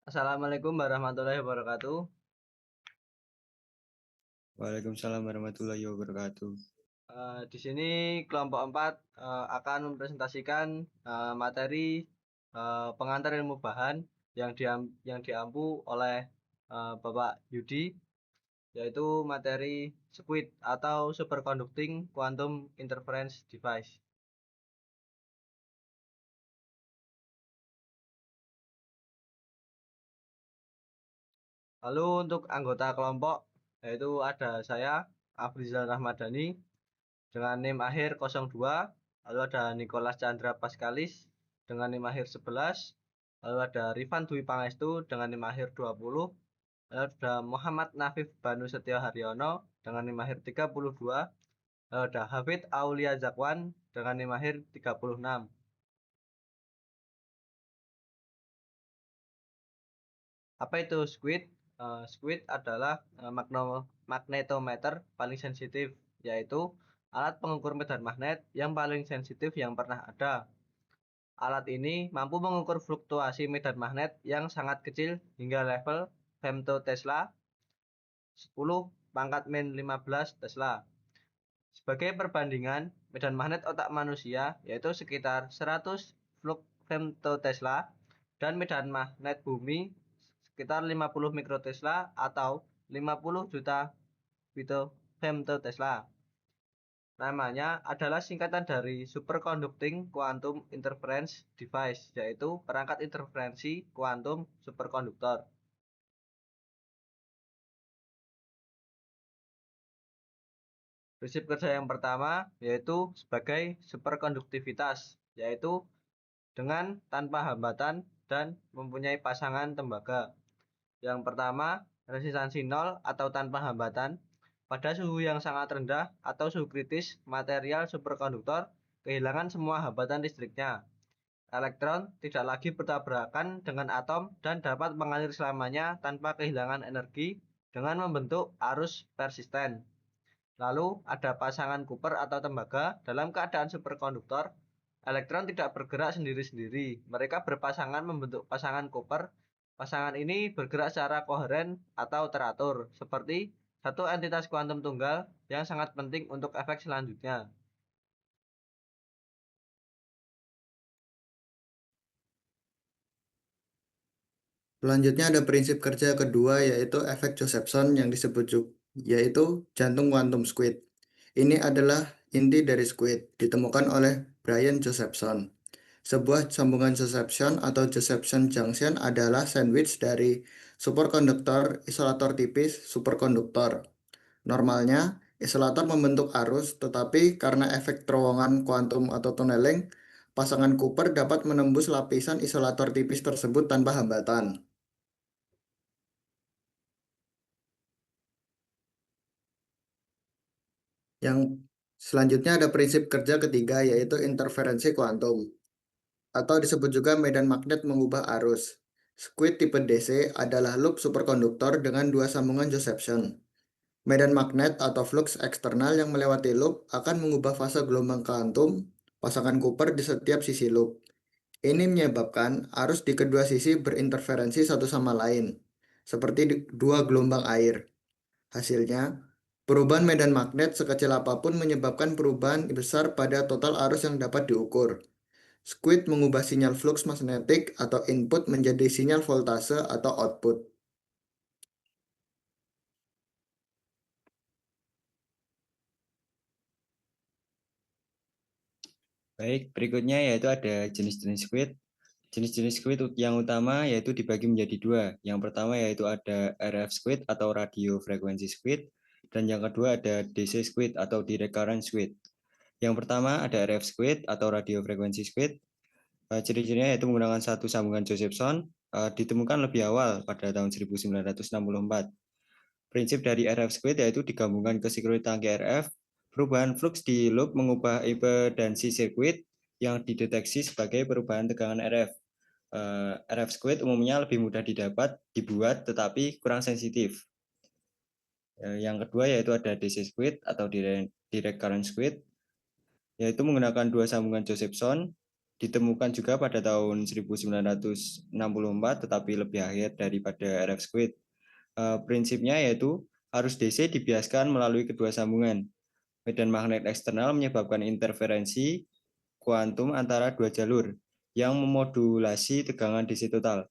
Assalamualaikum warahmatullahi wabarakatuh. Waalaikumsalam warahmatullahi wabarakatuh. Di sini kelompok 4 akan mempresentasikan materi pengantar ilmu bahan yang diampu oleh Bapak Yudi, yaitu materi SQUID atau Superconducting Quantum Interference Device. Lalu untuk anggota kelompok yaitu ada saya, Afrizal Rahmadani, dengan NIM akhir 02, lalu ada Nicholas Chandra Paskalis dengan NIM akhir 11, lalu ada Rifan Dwi Pangestu dengan NIM akhir 20, lalu ada Muhammad Nafif Banu Setio Haryono dengan NIM akhir 32, lalu ada Hafid Aulia Zakwan dengan NIM akhir 36. Apa itu SQUID? SQUID adalah magnetometer paling sensitif, yaitu alat pengukur medan magnet yang paling sensitif yang pernah ada. Alat ini mampu mengukur fluktuasi medan magnet yang sangat kecil hingga level femtotesla 10⁻⁻15 Tesla. Sebagai perbandingan, medan magnet otak manusia yaitu sekitar 100 femtotesla dan medan magnet bumi sekitar 50 mikrotesla atau 50 juta femtotesla. Namanya adalah singkatan dari Superconducting Quantum Interference Device, yaitu perangkat interferensi kuantum superkonduktor. Prinsip kerja yang pertama yaitu sebagai superkonduktivitas, yaitu dengan tanpa hambatan dan mempunyai pasangan tembaga. Yang pertama, resistansi nol atau tanpa hambatan. Pada suhu yang sangat rendah atau suhu kritis, material superkonduktor kehilangan semua hambatan listriknya. Elektron tidak lagi bertabrakan dengan atom dan dapat mengalir selamanya tanpa kehilangan energi dengan membentuk arus persisten. Lalu ada pasangan Cooper atau tembaga. Dalam keadaan superkonduktor, elektron tidak bergerak sendiri-sendiri. Mereka berpasangan membentuk pasangan Cooper. Pasangan ini bergerak secara koheren atau teratur, seperti satu entitas kuantum tunggal yang sangat penting untuk efek selanjutnya. Selanjutnya ada prinsip kerja kedua yaitu efek Josephson yang disebut yaitu jantung kuantum squid. Ini adalah inti dari squid ditemukan oleh Brian Josephson. Sebuah sambungan Josephson atau Josephson junction adalah sandwich dari superkonduktor isolator tipis superkonduktor. Normalnya, isolator membentuk arus, tetapi karena efek terowongan kuantum atau tunneling, pasangan Cooper dapat menembus lapisan isolator tipis tersebut tanpa hambatan. Yang selanjutnya ada prinsip kerja ketiga yaitu interferensi kuantum atau disebut juga medan magnet mengubah arus. Squid tipe DC adalah loop superkonduktor dengan dua sambungan Josephson. Medan magnet atau flux eksternal yang melewati loop akan mengubah fase gelombang kuantum pasangan Cooper di setiap sisi loop. Ini menyebabkan arus di kedua sisi berinterferensi satu sama lain, seperti dua gelombang air. Hasilnya, perubahan medan magnet sekecil apapun menyebabkan perubahan besar pada total arus yang dapat diukur. Squid mengubah sinyal flux magnetik atau input menjadi sinyal voltase atau output. Baik, berikutnya yaitu ada jenis-jenis squid. Jenis-jenis squid yang utama yaitu dibagi menjadi dua. Yang pertama yaitu ada RF squid atau radio frekuensi squid, dan yang kedua ada DC squid atau direct current squid. Yang pertama ada RF squid atau radio frekuensi squid. Ciri-cirinya yaitu menggunakan satu sambungan Josephson, ditemukan lebih awal pada tahun 1964. Prinsip dari RF squid yaitu digabungkan ke sinkronis tangki RF, perubahan flux di loop mengubah impedansi sirkuit yang dideteksi sebagai perubahan tegangan RF. RF squid umumnya lebih mudah dibuat, tetapi kurang sensitif. Yang kedua yaitu ada DC squid atau direct current squid, yaitu menggunakan dua sambungan Josephson, ditemukan juga pada tahun 1964, tetapi lebih akhir daripada RF squid. Prinsipnya yaitu arus DC dibiaskan melalui kedua sambungan. Medan magnet eksternal menyebabkan interferensi kuantum antara dua jalur yang memodulasi tegangan DC total.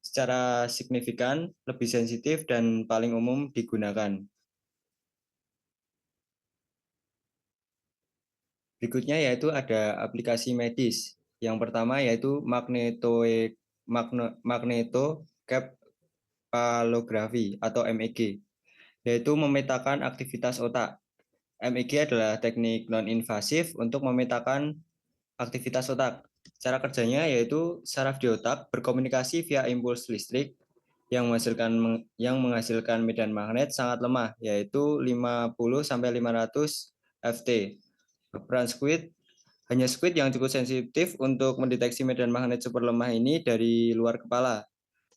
Secara signifikan, lebih sensitif dan paling umum digunakan. Berikutnya yaitu ada aplikasi medis. Yang pertama yaitu magnetokepalografi atau MEG, yaitu memetakan aktivitas otak. MEG adalah teknik non-invasif untuk memetakan aktivitas otak. Cara kerjanya yaitu saraf di otak berkomunikasi via impuls listrik yang menghasilkan medan magnet sangat lemah, yaitu 50-500 Ft. Peran squid, hanya squid yang cukup sensitif untuk mendeteksi medan magnet super lemah ini dari luar kepala.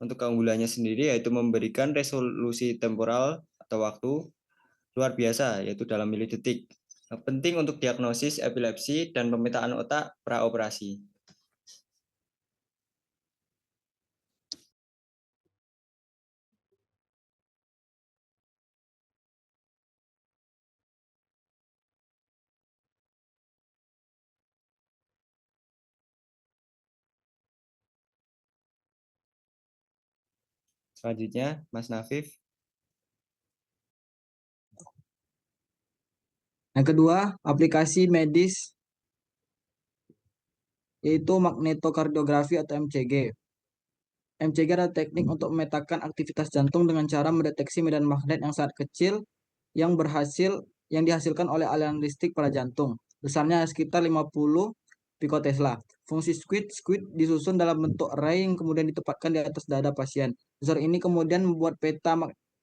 Untuk keunggulannya sendiri yaitu memberikan resolusi temporal atau waktu luar biasa, yaitu dalam milidetik. Penting untuk diagnosis epilepsi dan pemetaan otak praoperasi. Selanjutnya, Mas Nafif. Yang kedua, aplikasi medis yaitu magnetokardiografi atau MCG. MCG adalah teknik untuk memetakan aktivitas jantung dengan cara mendeteksi medan magnet yang sangat kecil yang dihasilkan oleh aliran listrik pada jantung. Besarnya sekitar 50 pikotesla. Fungsi squid disusun dalam bentuk array yang kemudian ditempatkan di atas dada pasien. Sensor ini kemudian membuat peta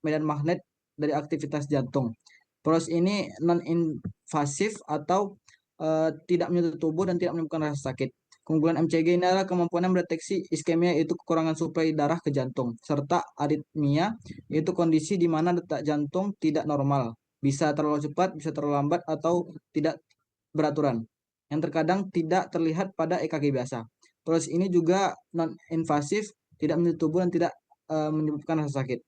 medan magnet dari aktivitas jantung. Proses ini non-invasif atau tidak menyentuh tubuh dan tidak menimbulkan rasa sakit. Keunggulan MCG ini adalah kemampuan mendeteksi iskemia, yaitu kekurangan suplai darah ke jantung, serta aritmia, yaitu kondisi di mana detak jantung tidak normal, bisa terlalu cepat, bisa terlalu lambat, atau tidak beraturan, yang terkadang tidak terlihat pada EKG biasa. Proses ini juga non-invasif, tidak menyentuh tubuh dan tidak menyebabkan rasa sakit.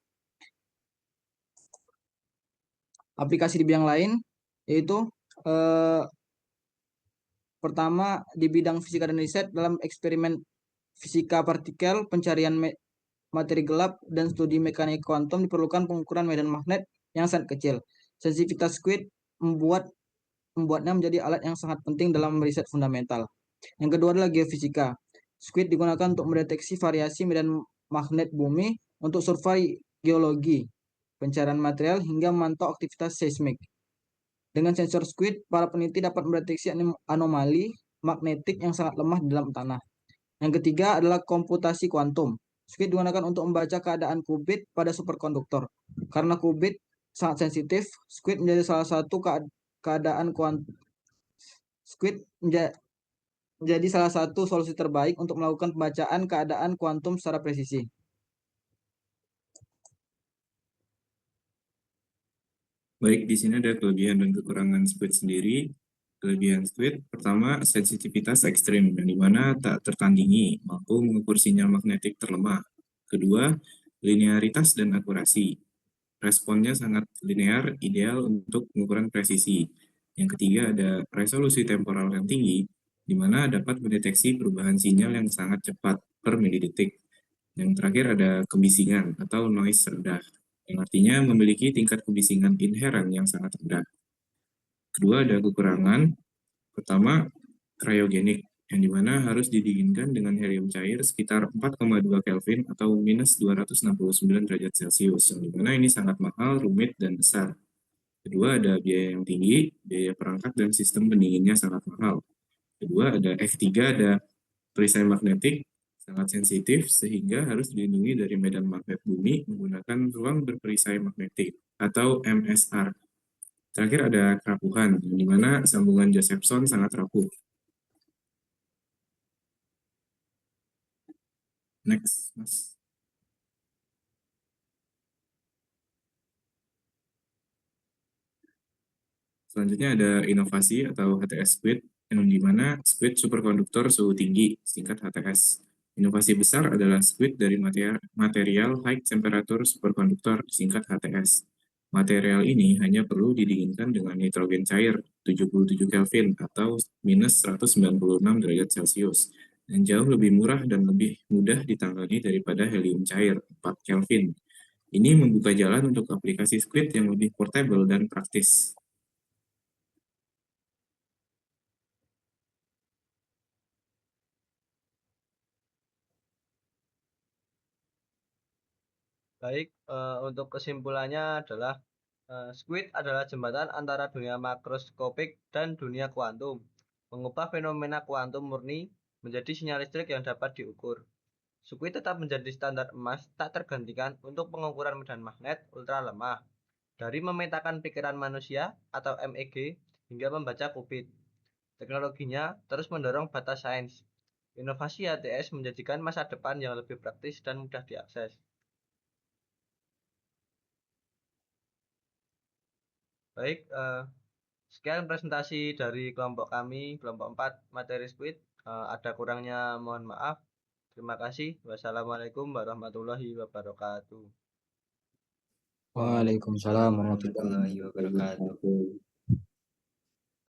Aplikasi di bidang lain yaitu pertama, di bidang fisika dan riset dalam eksperimen fisika partikel, pencarian materi gelap, dan studi mekanik kuantum diperlukan pengukuran medan magnet yang sangat kecil. Sensitivitas squid membuatnya menjadi alat yang sangat penting dalam riset fundamental. Yang kedua adalah geofisika. Squid digunakan untuk mendeteksi variasi medan magnet bumi untuk survei geologi, pencarian material, hingga memantau aktivitas seismik. Dengan sensor squid, para peneliti dapat mendeteksi anomali magnetik yang sangat lemah di dalam tanah. Yang ketiga adalah komputasi kuantum. Squid digunakan untuk membaca keadaan qubit pada superkonduktor. Karena qubit sangat sensitif, squid menjadi salah satu keadaan kuantum. Squid menjadi salah satu solusi terbaik untuk melakukan pembacaan keadaan kuantum secara presisi. Baik, di sini ada kelebihan dan kekurangan squid sendiri. Kelebihan squid, pertama, sensitivitas ekstrim, yang dimana tak tertandingi, mampu mengukur sinyal magnetik terlemah. Kedua, linearitas dan akurasi. Responnya sangat linear, ideal untuk pengukuran presisi. Yang ketiga, ada resolusi temporal yang tinggi, di mana dapat mendeteksi perubahan sinyal yang sangat cepat per milidetik. Yang terakhir ada kebisingan atau noise rendah, yang artinya memiliki tingkat kebisingan inheren yang sangat rendah. Kedua, ada kekurangan. Pertama, cryogenik, yang dimana harus didinginkan dengan helium cair sekitar 4,2 Kelvin atau minus 269 derajat Celcius, yang dimana ini sangat mahal, rumit, dan besar. Kedua, ada biaya yang tinggi, biaya perangkat dan sistem pendinginnya sangat mahal. Kedua, ada F3, ada perisai magnetik, sangat sensitif sehingga harus dilindungi dari medan magnet bumi menggunakan ruang berperisai magnetik atau MSR. Terakhir ada kerapuhan, di mana sambungan Josephson sangat rapuh. Next, Mas. Selanjutnya ada inovasi atau HTS Squid. yang dimana squid superkonduktor suhu tinggi, singkat HTS. Inovasi besar adalah squid dari material high temperature superkonduktor, singkat HTS. Material ini hanya perlu didinginkan dengan nitrogen cair 77 Kelvin atau minus 196 derajat Celcius, dan jauh lebih murah dan lebih mudah ditangani daripada helium cair 4 Kelvin. Ini membuka jalan untuk aplikasi squid yang lebih portable dan praktis. Baik, untuk kesimpulannya adalah squid adalah jembatan antara dunia makroskopik dan dunia kuantum, mengubah fenomena kuantum murni menjadi sinyal listrik yang dapat diukur. Squid tetap menjadi standar emas tak tergantikan untuk pengukuran medan magnet ultra lemah, dari memetakan pikiran manusia atau MEG hingga membaca qubit. Teknologinya terus mendorong batas sains. Inovasi HTS menjadikan masa depan yang lebih praktis dan mudah diakses. Baik, sekian presentasi dari kelompok kami, kelompok 4 materi squid. Ada kurangnya mohon maaf. Terima kasih. Wassalamualaikum warahmatullahi wabarakatuh. Waalaikumsalam warahmatullahi warahmatullahi wabarakatuh.